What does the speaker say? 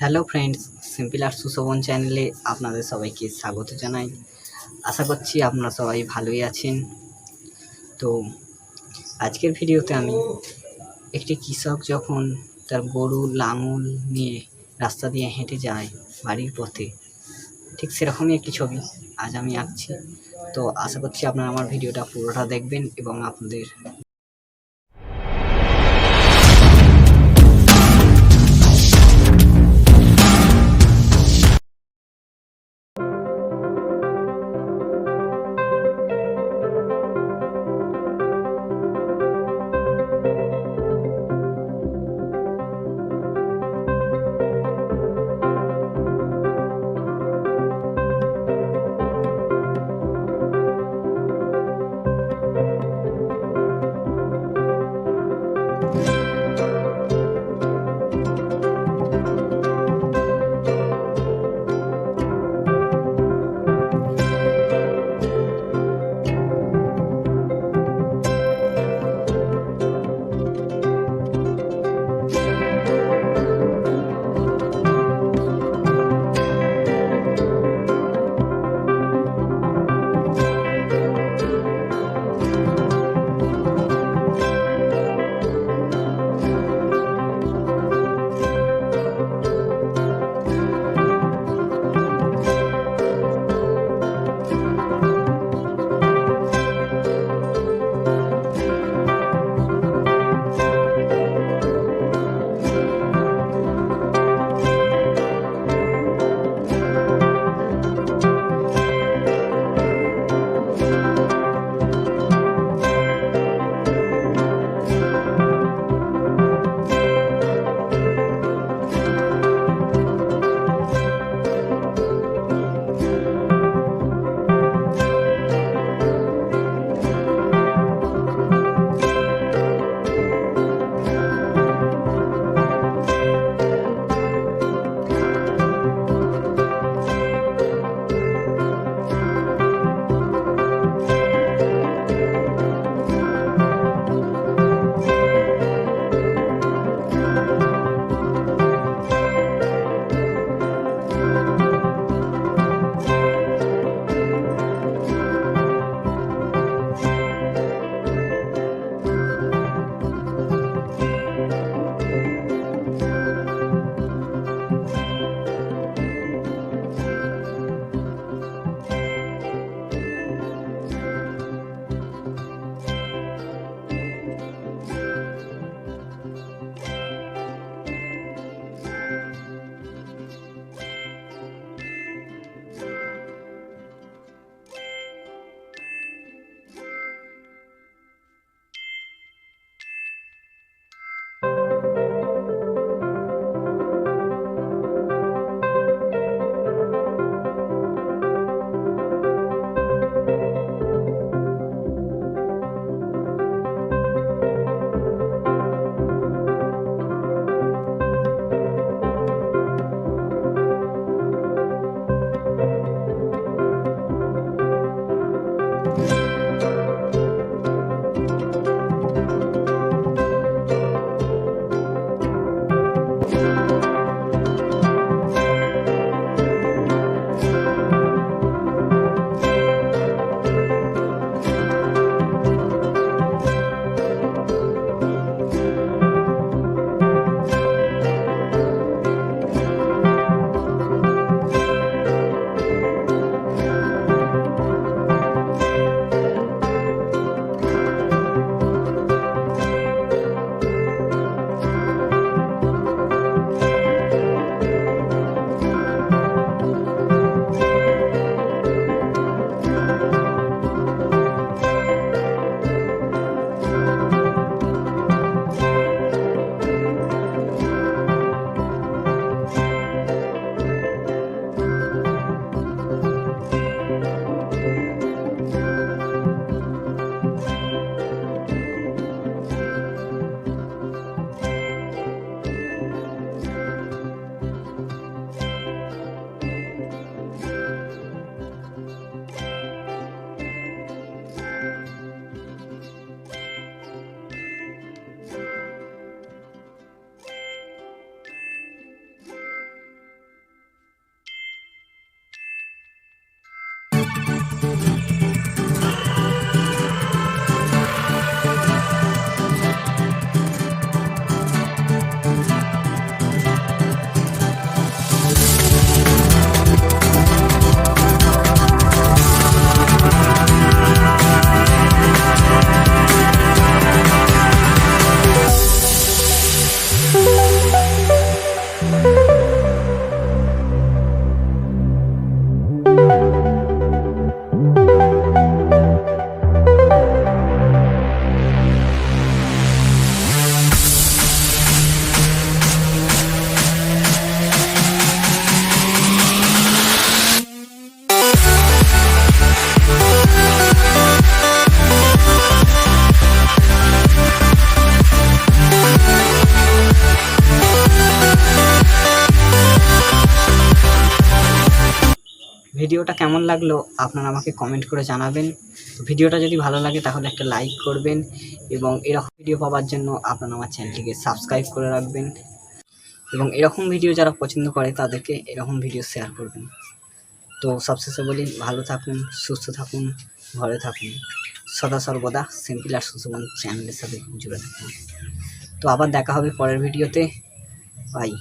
Hello friends, simple আর সুশোভন চ্যানেলে আপনাদের সবাইকে স্বাগত জানাই। আশা করছি আপনারা সবাই ভালোই আছেন। তো আজকের ভিডিওতে আমি একটি কৃষক যখন তার গরু লাঙল নিয়ে রাস্তা দিয়ে হেঁটে যায় বাড়ির পথে, ঠিক সেরকমই একটি ছবি আজ আমি আঁকছি। তো আশা করছি আপনারা আমার ভিডিওটা পুরোটা দেখবেন এবং আপনাদের ভিডিওটা কেমন লাগলো আপনারা আমাকে কমেন্ট করে জানাবেন। ভিডিওটা যদি ভালো লাগে তাহলে একটা লাইক করবেন এবং এরকম ভিডিও পাওয়ার জন্য আপনারা আমার চ্যানেলটিকে সাবস্ক্রাইব করে রাখবেন এবং এরকম ভিডিও যারা পছন্দ করে তাদেরকে এরকম ভিডিও শেয়ার করবেন। তো সবশেষে বলি, ভালো থাকুন, সুস্থ থাকুন, ঘরে থাকুন, সদা সর্বদা সিম্পল আর সুশোভন চ্যানেলের সাথে জুড়ে থাকুন। তো আবার দেখা হবে পরের ভিডিওতে। বাই।